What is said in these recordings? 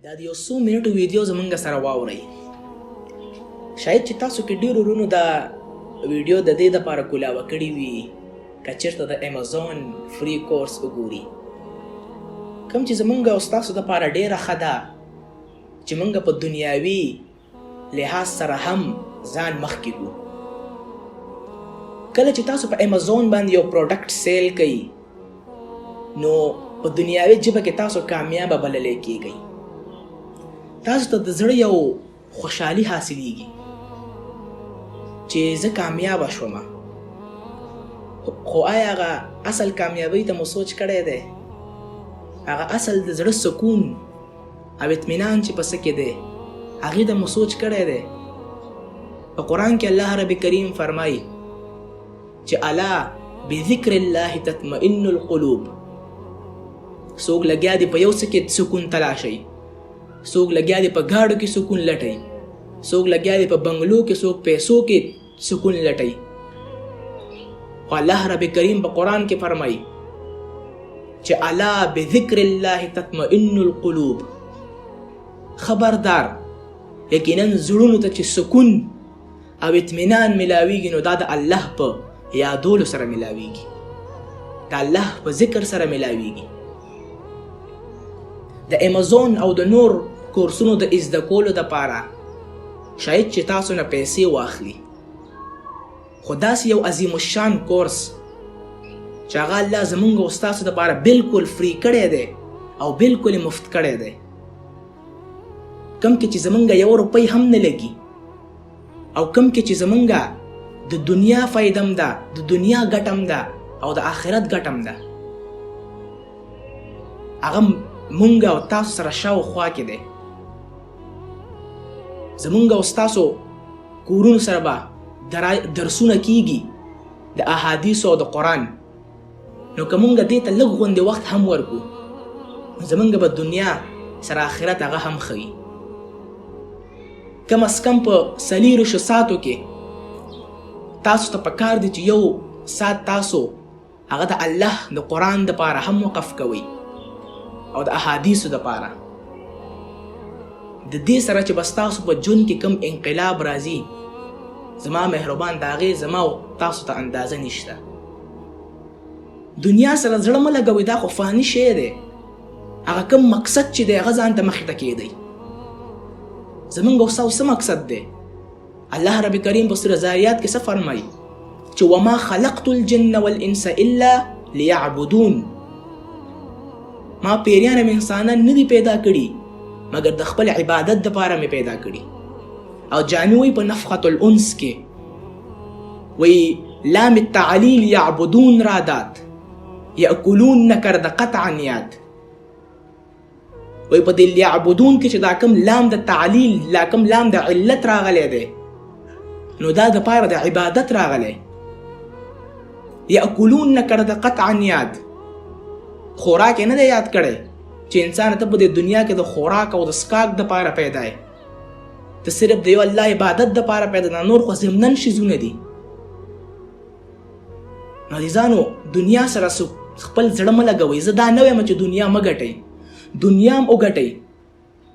دا د یو څو منټو ویډیو زمونږ سره واورئ. شاید چې تاسو کې ډېرو ورونو دا ویډیو د دې دپاره کولاوه کړې وي که چېرته د امازون فري کورس وګوري، کوم چې زمونږ او ستاسو دپاره ډېره ښه ده چې مونږ په دنیاوي لحاظ سره هم ځان مخکې کړو. کله چې تاسو په امازون باندې یو پروډکټ سیل کوئ نو په دنیاوي ژبه کې تاسو کامیابه بللی کیږئ. تاسو ته د زړه یو خوشحالي حاصلیږي چې زه کامیابه شوم، خو آیا هغه اصل کامیابۍ ته مو سوچ کړی دی؟ هغه اصل د زړه سکون او اطمینان چې په څه کې دی هغې ته مو سوچ کړی دی؟ په قرآن کې الله رب کریم فرمایي چې الا بذکر الله تطمئن القلوب. څوک لګیا دی په یو څه کې سکون تلاشئ، څوک لګیا دی په ګاډو کې سکون لټئ، څوک لګیا دی په بنګلو کې، څوک پیسو کې سکون لټئ. خو الله رب کریم په قرآن کې فرمایي چې الا بذکر الله تطمئن القلوب. خبردار، یقینا زړونو ته چې سکون او اطمینان ملاویږي نو دا د الله په یادولو سره ملاویږي، د الله په ذکر سره ملاویږي. د امازون او د نور کورسونو د ازده کولو دپاره شاید چې تاسو نه پیسې واخلي، خو داسې یو عظیم الشان کورس چې هغه الله زمونږ او ستاسو دپاره بلکل فری کړی دی او بلکل مفت کړی دی، کم کې چې زمونږ یو روپۍ هم نه لګي او کم کې چې زمونږ د دنیا فایده هم ده، د دنیا ګټه هم ده او د آخرت ګټه هم ده. هغه مونږ او تاسو سره شاوخوا کې دی. زمونږ او ستاسو کورونو سره به درسونه کیږي د احادیثو او د قرآن، نو که مونږ دې ته لږ غوندې وخت هم ورکو نو زمونږ به دنیا سره آخرت هغه هم ښوي. کم از کم په 4 ساعتو کې تاسو ته پکار دی چې یو ساعت تاسو هغه د الله د قرآن دپاره هم وقف کوئ او د احادیثو دپاره. د دې سره چې بس تاسو په ژوند کې کم انقلاب راځي، زما مهربان د هغې زما او تاسو ته اندازه نشته. دنیا سره زړه مه لګوئ، دا خو فاني شی دی. هغه کم مقصد چې دی هغه ځان ته مخې ته کیدئ. زمونږ او ستاسو څه مقصد دی؟ الله رب کریم په سوره ذاریات کې څه فرمایي چې وما خلقت الجن والانس الا لیعبدون. ما پیریان او انسانان نه دي پیدا کړي مګر د خپل عبادت دپاره مې پیدا کړي. او جامع وایي په نفخة الانس کې وایي لام التعلیل یعبدون را داد، یأکلون نکر د قطعا یاد. وایي په دې لیعبدون کې چې دا کم لام د تعلیل، لا کم لام د علت راغلی دی نو دا د پاره د عبادت راغلی. یأکلون نکر د قطعا یاد، خوراک یې نه دی یاد کړی چې انسان ته په دې دنیا کې د خوراک او د څښاک دپاره پیدا یې، ته صرف د یو الله عبادت دپاره پیدا نه، نور خو ضمنن شیزونه دي. نو عزیزانو، دنیا سره خپل زړه مه لګوئ. زه دا نه وایم چې دنیا مه ګټئ، دنیا هم وګټئ،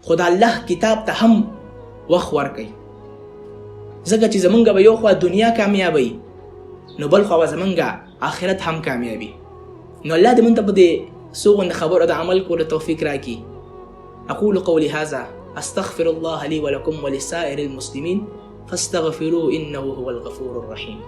خو د الله کتاب ته هم وخت ورکئ، ځکه چې زمونږ به یو خوا دنیا کامیابی نو بل خوا به زمونږ آخرت هم کامیابي. نو الله دې موږ ته په دې څو غوندې خبرو د عمل کولو توفیق راکړي. اقول قولي هذا استغفر الله لي ولكم ولسائر المسلمين فاستغفروه انه هو الغفور الرحيم.